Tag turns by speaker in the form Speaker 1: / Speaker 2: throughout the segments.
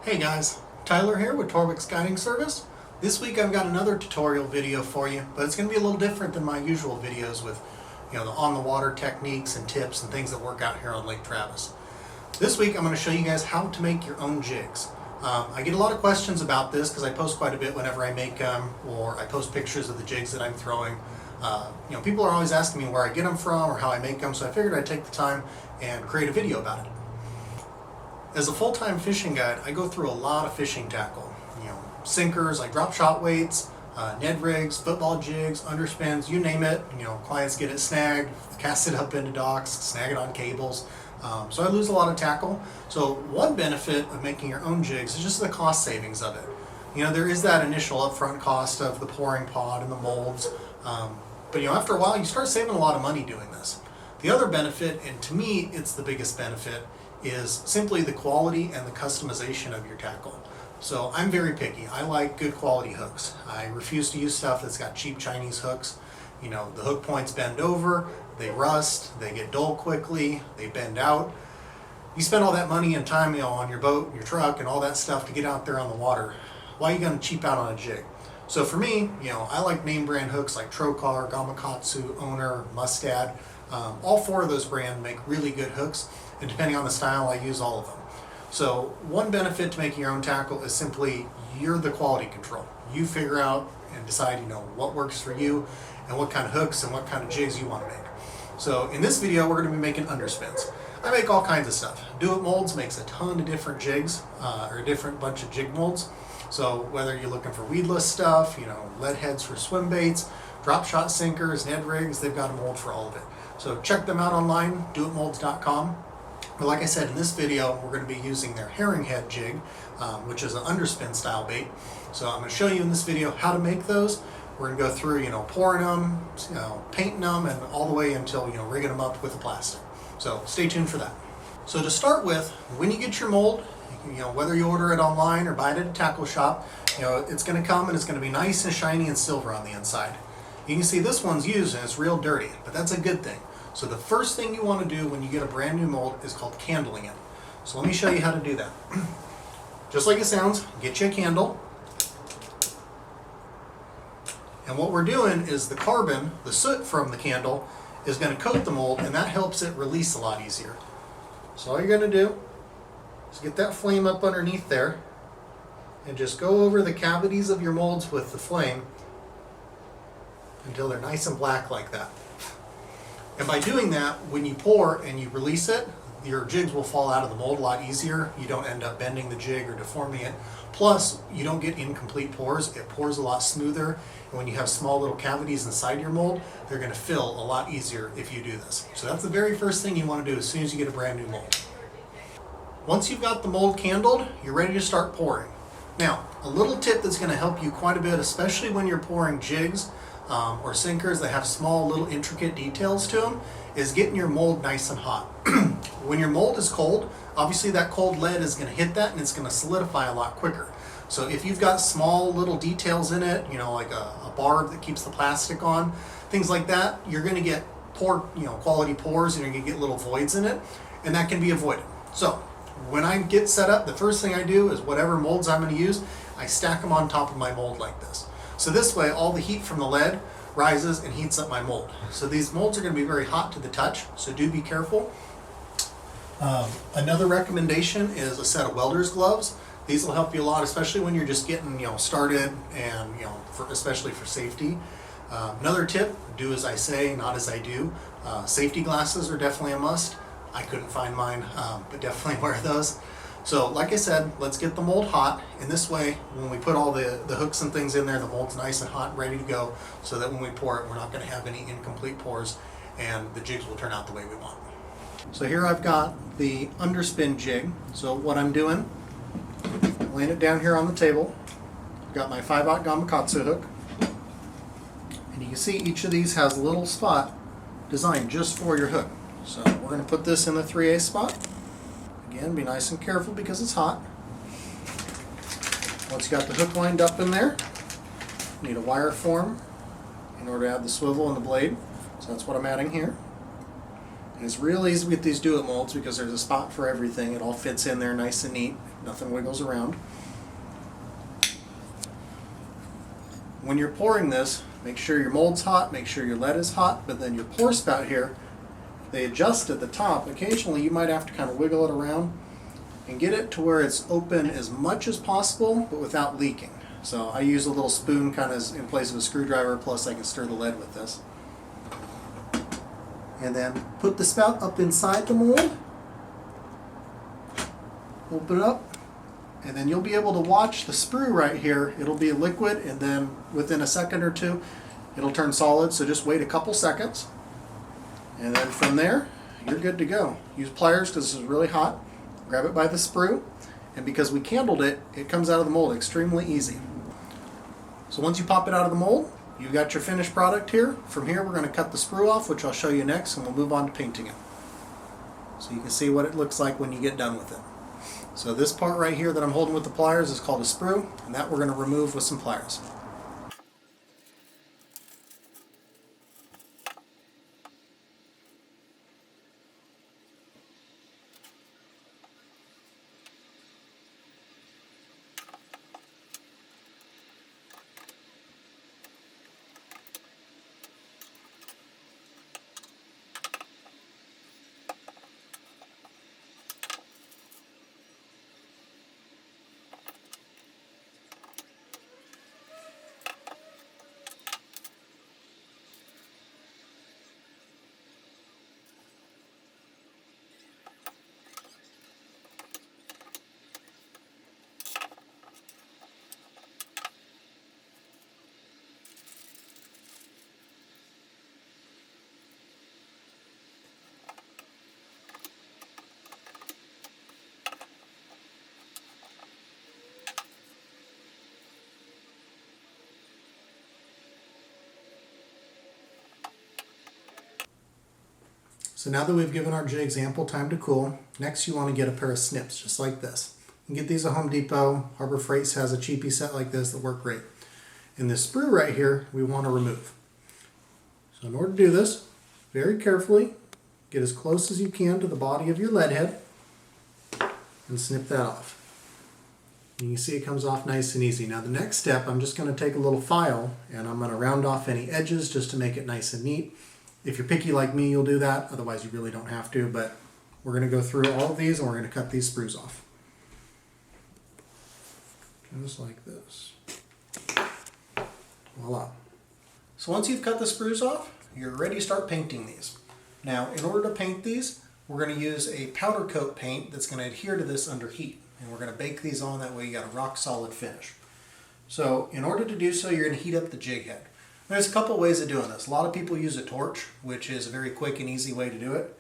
Speaker 1: Hey guys, Tyler here with Torwick's Guiding Service. This week I've got another tutorial video for you, but it's going to be a little different than my usual videos with the on-the-water techniques and tips and things that work out here on Lake Travis. This week I'm going to show you guys how to make your own jigs. I get a lot of questions about this because I post quite a bit whenever I make them, or I post pictures of the jigs that I'm throwing. People are always asking me where I get them from or how I make them, so I figured I'd take the time and create a video about it. As a full-time fishing guide, I go through a lot of fishing tackle. Sinkers like drop shot weights, Ned rigs, football jigs, underspins, you name it. Clients get it snagged, cast it up into docks, snag it on cables. So I lose a lot of tackle. So one benefit of making your own jigs is just the cost savings of it. There is that initial upfront cost of the pouring pod and the molds. But after a while, you start saving a lot of money doing this. The other benefit, and to me, it's the biggest benefit, is simply the quality and the customization of your tackle. So I'm very picky. I like good quality hooks. I refuse to use stuff that's got cheap Chinese hooks. The hook points bend over, they rust, they get dull quickly, they bend out. You spend all that money and time on your boat, your truck, and all that stuff to get out there on the water. Why are you going to cheap out on a jig? So for me, I like name brand hooks like Trokar, Gamakatsu, Owner, Mustad. All four of those brands make really good hooks, and depending on the style, I use all of them. So one benefit to making your own tackle is simply you're the quality control. You figure out and decide what works for you and what kind of hooks and what kind of jigs you want to make. So in this video, we're going to be making underspins. I make all kinds of stuff. Do It Molds makes a ton of different jigs, or a different bunch of jig molds. So whether you're looking for weedless stuff, lead heads for swim baits, drop shot sinkers, Ned rigs, they've got a mold for all of it. So check them out online, doitmolds.com. But like I said, in this video, we're going to be using their herring head jig, which is an underspin style bait. So I'm going to show you in this video how to make those. We're going to go through, pouring them, painting them, and all the way until, rigging them up with the plastic. So stay tuned for that. So to start with, when you get your mold, whether you order it online or buy it at a tackle shop, it's going to come and it's going to be nice and shiny and silver on the inside. You can see this one's used and it's real dirty, but that's a good thing. So the first thing you want to do when you get a brand new mold is called candling it. So let me show you how to do that. Just like it sounds, get you a candle. And what we're doing is the carbon, the soot from the candle, is going to coat the mold, and that helps it release a lot easier. So all you're going to do is get that flame up underneath there and just go over the cavities of your molds with the flame until they're nice and black like that. And by doing that, when you pour and you release it, your jigs will fall out of the mold a lot easier. You don't end up bending the jig or deforming it. Plus, you don't get incomplete pores. It pours a lot smoother. And when you have small little cavities inside your mold, they're going to fill a lot easier if you do this. So that's the very first thing you want to do as soon as you get a brand new mold. Once you've got the mold candled, you're ready to start pouring. Now, a little tip that's going to help you quite a bit, especially when you're pouring jigs or sinkers that have small little intricate details to them, is getting your mold nice and hot. When your mold is cold, obviously that cold lead is going to hit that and it's going to solidify a lot quicker. So if you've got small little details in it, like a barb that keeps the plastic on, things like that, you're going to get quality pores, and you're going to get little voids in it, and that can be avoided. So when I get set up, the first thing I do is whatever molds I'm going to use, I stack them on top of my mold like this. So this way, all the heat from the lead rises and heats up my mold. So these molds are going to be very hot to the touch, so do be careful. Another recommendation is a set of welder's gloves. These will help you a lot, especially when you're just getting started, and especially for safety. Another tip: do as I say, not as I do. Safety glasses are definitely a must. I couldn't find mine, but definitely wear those. So like I said, let's get the mold hot, and this way when we put all the hooks and things in there, the mold's nice and hot and ready to go, so that when we pour it, we're not going to have any incomplete pores and the jigs will turn out the way we want. So here I've got the underspin jig. So what I'm doing, laying it down here on the table, I've got my 5/0 Gamakatsu hook, and you can see each of these has a little spot designed just for your hook. So we're going to put this in the 3/8 spot. Again, be nice and careful because it's hot. Once you got the hook lined up in there, you need a wire form in order to add the swivel and the blade. So that's what I'm adding here. And it's real easy with these do-it molds because there's a spot for everything. It all fits in there nice and neat. Nothing wiggles around. When you're pouring this, make sure your mold's hot, make sure your lead is hot, but then your pour spout here, they adjust at the top. Occasionally you might have to kind of wiggle it around and get it to where it's open as much as possible, but without leaking. So I use a little spoon kind of in place of a screwdriver, plus I can stir the lead with this. And then put the spout up inside the mold, open it up, and then you'll be able to watch the sprue right here. It'll be a liquid, and then within a second or two, it'll turn solid, so just wait a couple seconds. And then from there, you're good to go. Use pliers because this is really hot. Grab it by the sprue, and because we candled it, it comes out of the mold extremely easy. So once you pop it out of the mold, you've got your finished product here. From here, we're going to cut the sprue off, which I'll show you next, and we'll move on to painting it. So you can see what it looks like when you get done with it. So this part right here that I'm holding with the pliers is called a sprue, and that we're going to remove with some pliers. So now that we've given our jigs ample time to cool, next you want to get a pair of snips just like this. You can get these at Home Depot. Harbor Freight has a cheapy set like this that work great. And this sprue right here we want to remove. So in order to do this, very carefully, get as close as you can to the body of your lead head and snip that off. And you can see it comes off nice and easy. Now the next step, I'm just going to take a little file and I'm going to round off any edges just to make it nice and neat. If you're picky like me, you'll do that. Otherwise, you really don't have to. But we're going to go through all of these and we're going to cut these sprues off. Just like this. Voila. So once you've cut the sprues off, you're ready to start painting these. Now, in order to paint these, we're going to use a powder coat paint that's going to adhere to this under heat. And we're going to bake these on, that way you got a rock solid finish. So in order to do so, you're going to heat up the jig head. There's a couple ways of doing this. A lot of people use a torch, which is a very quick and easy way to do it.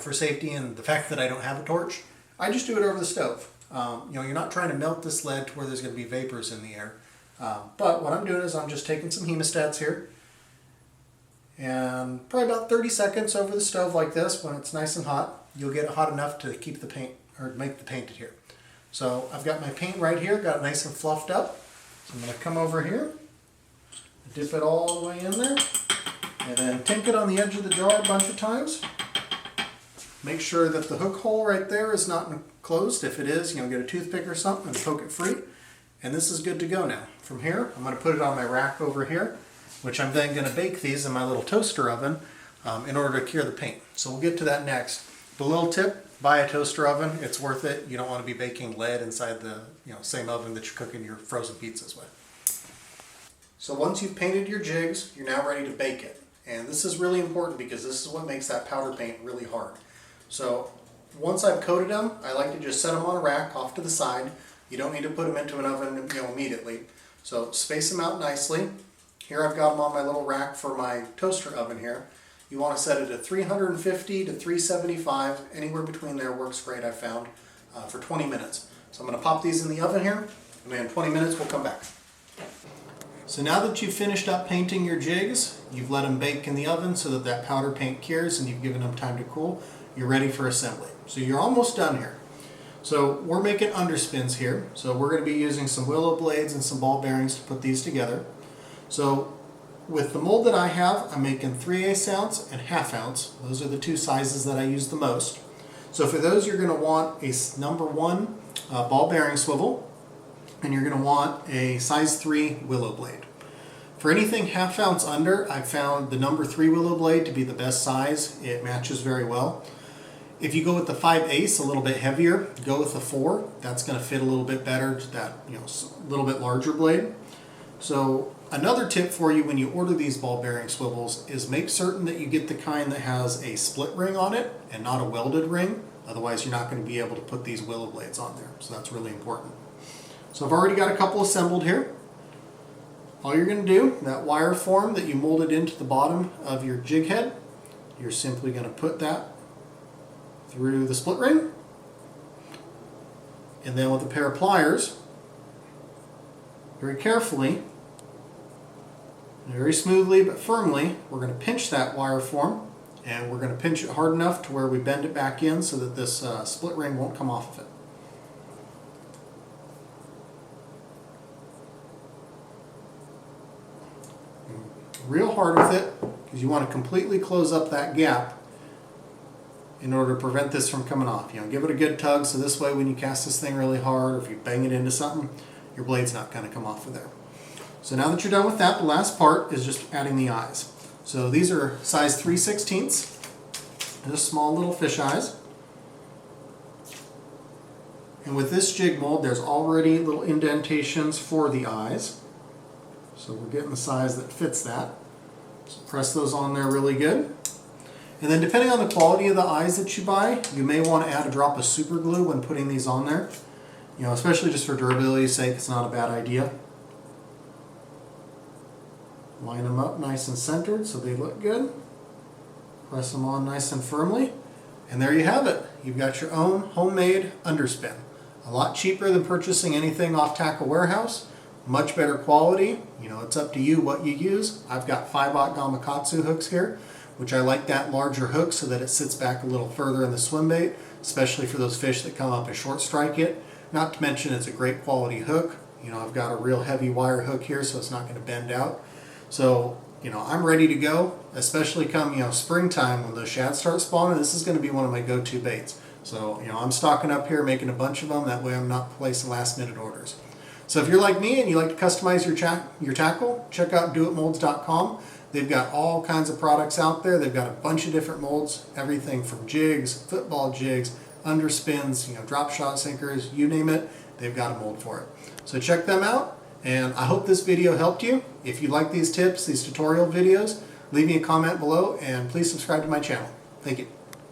Speaker 1: For safety and the fact that I don't have a torch, I just do it over the stove. You're not trying to melt this lead to where there's going to be vapors in the air. But what I'm doing is I'm just taking some hemostats here and probably about 30 seconds over the stove like this. When it's nice and hot, you'll get it hot enough to keep the paint or make the paint adhere. So I've got my paint right here, got it nice and fluffed up. So I'm going to come over here, dip it all the way in there, and then tink it on the edge of the jar a bunch of times. Make sure that the hook hole right there is not closed. If it is, get a toothpick or something and poke it free. And this is good to go now. From here, I'm going to put it on my rack over here, which I'm then going to bake these in my little toaster oven in order to cure the paint. So we'll get to that next. The little tip, buy a toaster oven. It's worth it. You don't want to be baking lead inside the same oven that you're cooking your frozen pizzas with. So once you've painted your jigs, you're now ready to bake it. And this is really important because this is what makes that powder paint really hard. So once I've coated them, I like to just set them on a rack off to the side. You don't need to put them into an oven immediately. So space them out nicely. Here I've got them on my little rack for my toaster oven here. You want to set it at 350 to 375. Anywhere between there works great, I've found, for 20 minutes. So I'm going to pop these in the oven here, and in 20 minutes we'll come back. So now that you've finished up painting your jigs, you've let them bake in the oven so that that powder paint cures and you've given them time to cool, you're ready for assembly. So you're almost done here. So we're making underspins here. So we're going to be using some willow blades and some ball bearings to put these together. So with the mold that I have, I'm making 3/8 ounce and 1/2 ounce. Those are the two sizes that I use the most. So for those, you're going to want a number 1 ball bearing swivel, and you're going to want a size 3 willow blade. For anything 1/2 ounce under, I've found the number 3 willow blade to be the best size. It matches very well. If you go with the 5/8, a little bit heavier, go with the 4. That's going to fit a little bit better to that, a little bit larger blade. So another tip for you when you order these ball bearing swivels is make certain that you get the kind that has a split ring on it and not a welded ring. Otherwise, you're not going to be able to put these willow blades on there. So that's really important. So I've already got a couple assembled here. All you're going to do, that wire form that you molded into the bottom of your jig head, you're simply going to put that through the split ring, and then with a pair of pliers, very carefully, very smoothly but firmly, we're going to pinch that wire form, and we're going to pinch it hard enough to where we bend it back in so that this split ring won't come off of it. Real hard with it, because you want to completely close up that gap in order to prevent this from coming off. Give it a good tug, so this way when you cast this thing really hard, or if you bang it into something, your blade's not going to come off of there. So now that you're done with that, the last part is just adding the eyes. So these are size 3/16, just small little fish eyes. And with this jig mold, there's already little indentations for the eyes. So we're getting the size that fits that. So press those on there really good. And then depending on the quality of the eyes that you buy, you may want to add a drop of super glue when putting these on there. Especially just for durability's sake, it's not a bad idea. Line them up nice and centered so they look good. Press them on nice and firmly. And there you have it. You've got your own homemade underspin. A lot cheaper than purchasing anything off Tackle Warehouse. Much better quality. It's up to you what you use. I've got 5/0 Gamakatsu hooks here, which I like that larger hook so that it sits back a little further in the swim bait, especially for those fish that come up and short strike it. Not to mention it's a great quality hook. I've got a real heavy wire hook here, so it's not going to bend out. So, I'm ready to go, especially come, springtime when those shad start spawning. This is going to be one of my go-to baits. So, I'm stocking up here, making a bunch of them. That way I'm not placing last-minute orders. So if you're like me and you like to customize your tackle, check out doitmolds.com. They've got all kinds of products out there. They've got a bunch of different molds, everything from jigs, football jigs, underspins, drop shot sinkers, you name it, they've got a mold for it. So check them out, and I hope this video helped you. If you like these tips, these tutorial videos, leave me a comment below, and please subscribe to my channel. Thank you.